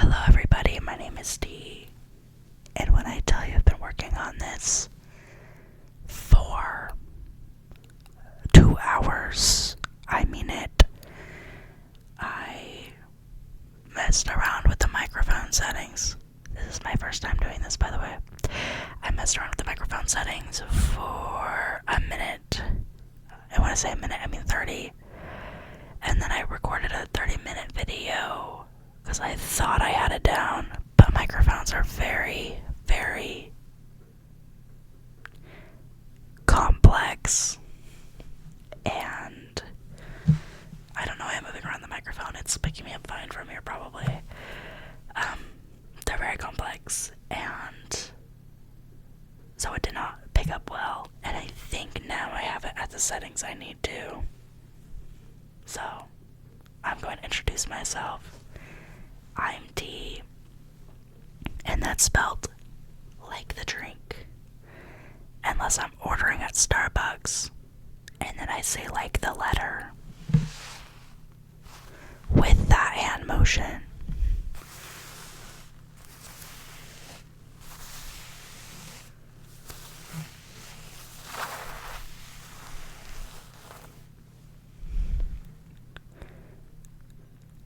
Hello everybody, my name is Dee, and when I tell you I've been working on this for 2 hours, I mean it. I messed around with the microphone settings. This is my first time doing this, by the way. I messed around with the microphone settings for a minute. And when I say a minute, I mean 30. And then I recorded a 30-minute video because I thought I had it down, but microphones are very, very complex. And I don't know why I'm moving around the microphone. It's picking me up fine from here, probably. They're very complex, and so it did not pick up well. And I think now I have it at the settings I need to. So I'm going to introduce myself. I'm Dee, and that's spelled like the drink, unless I'm ordering at Starbucks, and then I say like the letter with that hand motion.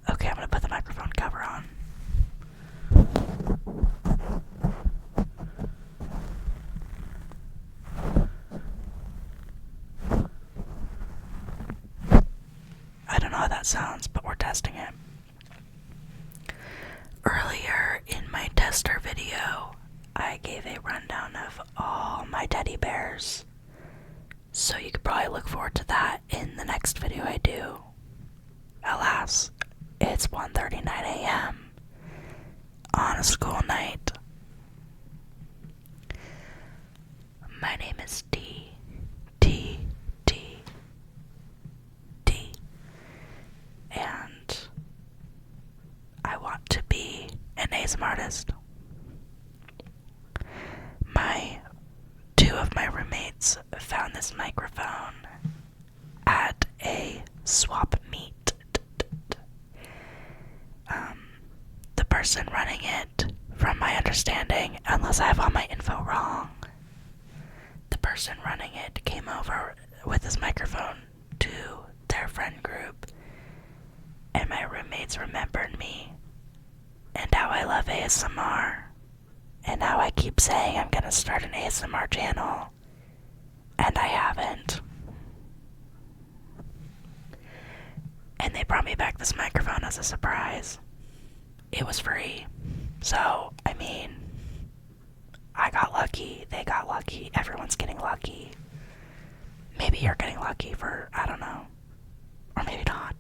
Okay, I'm gonna put the microphone cover on. I don't know how that sounds, but we're testing it. Earlier in my tester video, I gave a rundown of all my teddy bears, so you could probably look forward to that in the next video I do. Alas, it's 1:39 a.m. on a school night. My name is D. D. D. D. And I want to be an ASMR artist. Two of my roommates found this microphone at a swap meet. The person running it, from my understanding, unless I have all my info wrong, the person running it came over with this microphone to their friend group, and my roommates remembered me and how I love ASMR, and how I keep saying I'm gonna start an ASMR channel, and I haven't. And they brought me back this microphone as a surprise. It was free. So, I mean, I got lucky, they got lucky, everyone's getting lucky. Maybe you're getting lucky for, I don't know, or maybe not.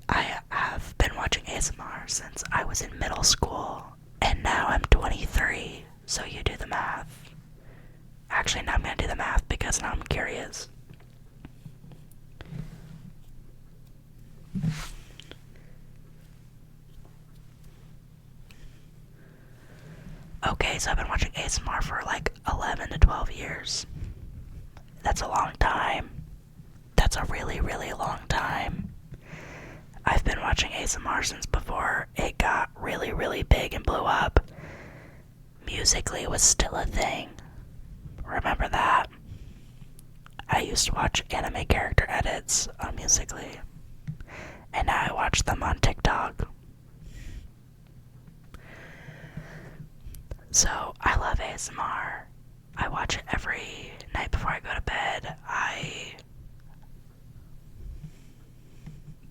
I have been watching ASMR since I was in middle school, and now I'm 23, so you do the math. Actually, now I'm gonna do the math because now I'm curious. Okay, so I've been watching ASMR for like 11 to 12 years. That's a long time. That's a really, really long time. I've been watching ASMR since before it got really, really big and blew up. Musical.ly was still a thing. Remember that? I used to watch anime character edits on Musical.ly, and now I watch them on TikTok. So, I love ASMR. I watch it every night before I go to bed. I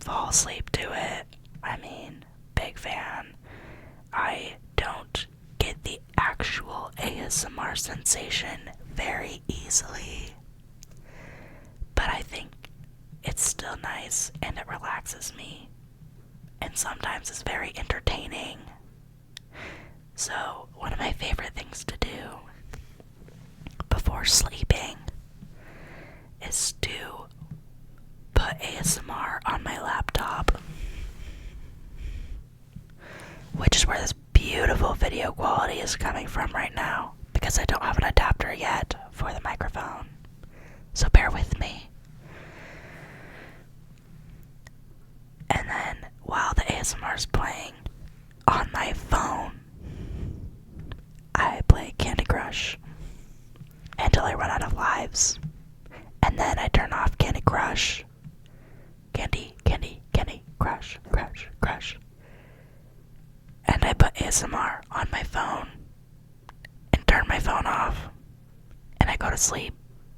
fall asleep to it. I mean, big fan. I don't get the actual ASMR sensation very easily, but I think it's still nice and it relaxes me, and sometimes it's very entertaining. So, one of my favorite things to do before sleeping is to put ASMR on my laptop, which is where this beautiful video quality is coming from right now, because I don't have an adapter yet for the microphone, so bear with me. And then ASMR is playing on my phone, I play Candy Crush until I run out of lives. And then I turn off Candy Crush. Candy Crush, Crush. And I put ASMR on my phone and turn my phone off. And I go to sleep,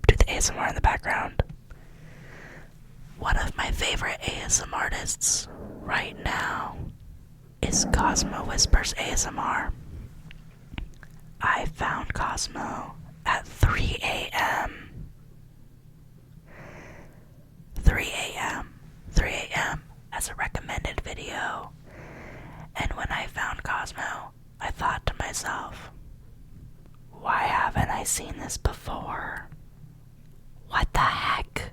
do the ASMR in the background. One of my favorite ASMR artists right now is Cosmo Whispers ASMR. I found Cosmo at 3 a.m. 3 a.m. as a recommended video. And when I found Cosmo, I thought to myself, why haven't I seen this before? What the heck?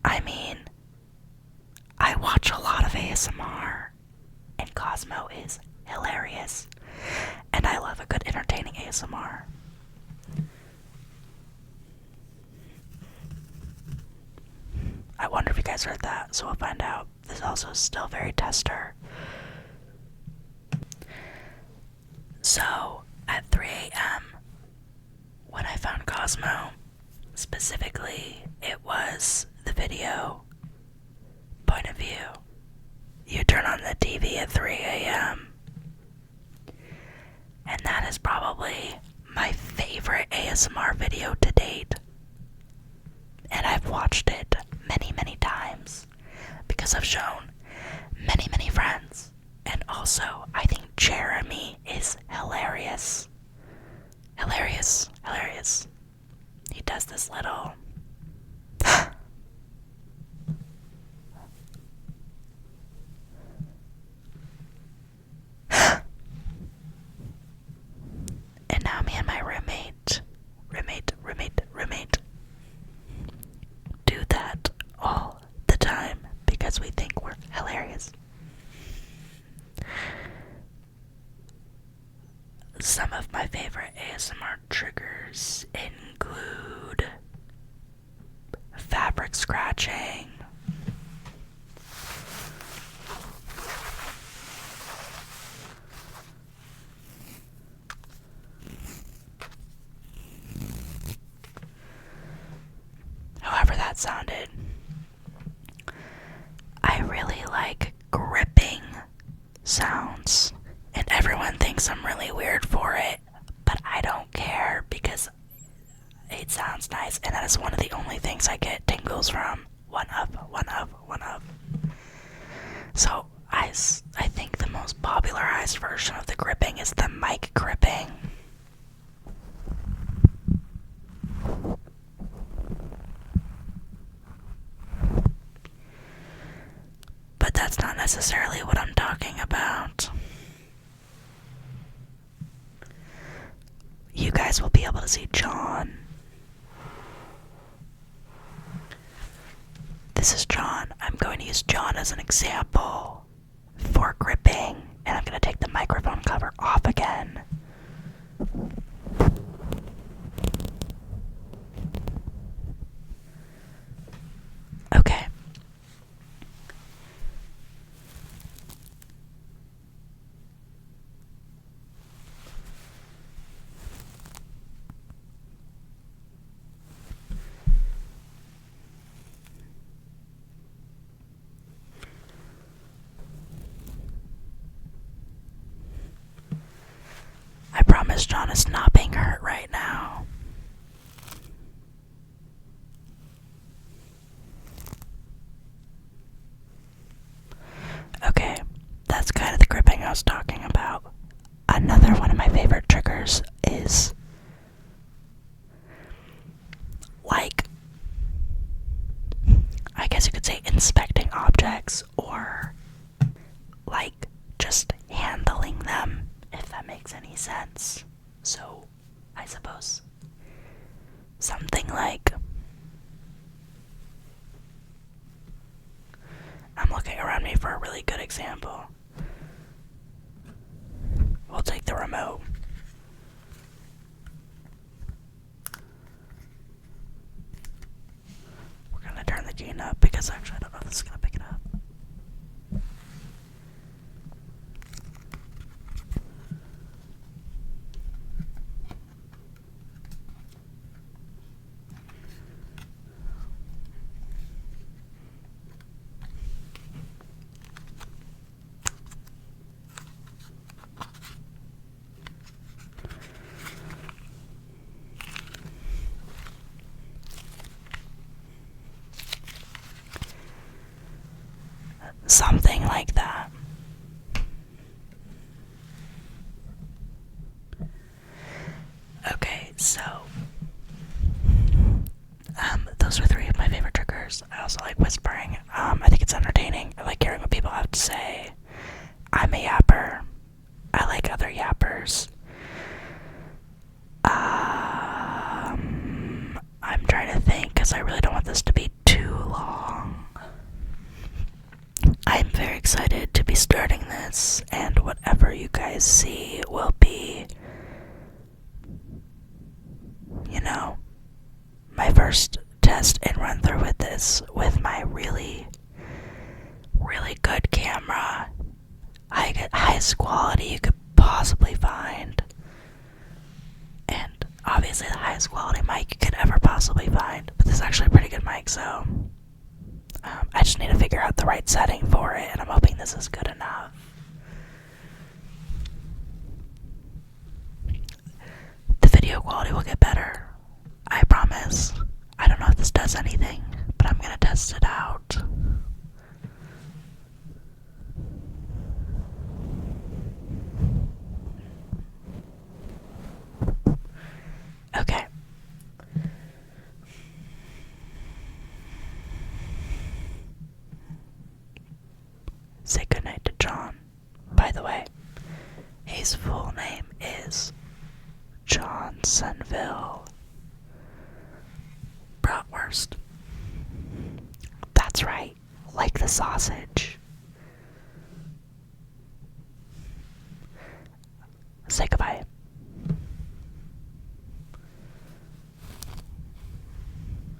I mean, I watch a lot of ASMR, and Cosmo is hilarious, and I love a good entertaining ASMR. I wonder if you guys heard that, so we'll find out. This is also still very tester. So, at 3 a.m., when I found Cosmo, specifically, it was the video point of view. You turn on the TV at 3 a.m., and that is probably my favorite ASMR video to date. And I've watched it many times because I've shown many friends. And also, I think Jeremy is hilarious. Hilarious. He does this little and now me and my roommate do that all the time because we think we're hilarious. Some of my favorite ASMR triggers include fabric scratching, however that sounded. I really like gripping sounds, and everyone thinks I'm really weird for it, but I don't care because it sounds nice, and that is one of the only things I get tingles from. One of. So I think the most popularized version of the gripping is the mic gripping. But that's not necessarily what I'm talking about. You guys will be able to see John. This is John. I'm going to use John as an example for gripping, and I'm going to take the microphone cover off again. Okay. I promise John is not being hurt right now. Okay, that's kind of the gripping I was talking about. Another one of my favorite triggers is like, I guess you could say inspecting objects, or like just handling them, if that makes any sense. So, I suppose something like, I'm looking around me for a really good example. We'll take the remote. We're gonna turn the gain up because actually I don't know if this is gonna pick it up. Something like that. Okay, so those are three of my favorite triggers. I also like whispering. I think it's entertaining. I like hearing what people have to say. I'm a yapper. I like other yappers. I'm trying to think because I really don't want this to be too long. I'm very excited to be starting this, and whatever you guys see will be, you know, my first test and run through with this with my really, really good camera. Highest quality you could possibly find. And obviously the highest quality mic you could ever possibly find. But this is actually a pretty good mic, so I just need to figure out the right setting for it, and I'm hoping this is good enough. The video quality will get better. I promise. I don't know if this does anything, but I'm gonna test it out. Okay. Say goodnight to John. By the way, his full name is Johnsonville Bratwurst. That's right, like the sausage. Say goodbye.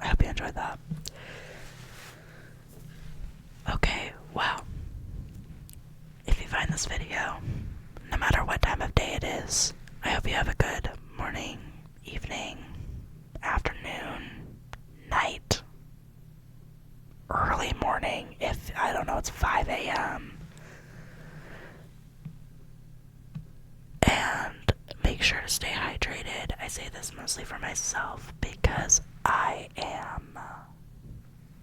I hope you enjoyed that. Okay, wow. If you find this video, no matter what time of day it is, I hope you have a good morning, evening, afternoon, night, early morning, if, I don't know, it's 5 a.m. And make sure to stay hydrated. I say this mostly for myself because I am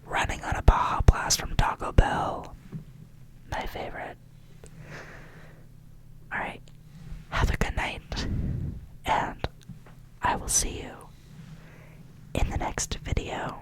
running on a Baja Blast from Taco Bell. My favorite. Alright, have a good night, and I will see you in the next video.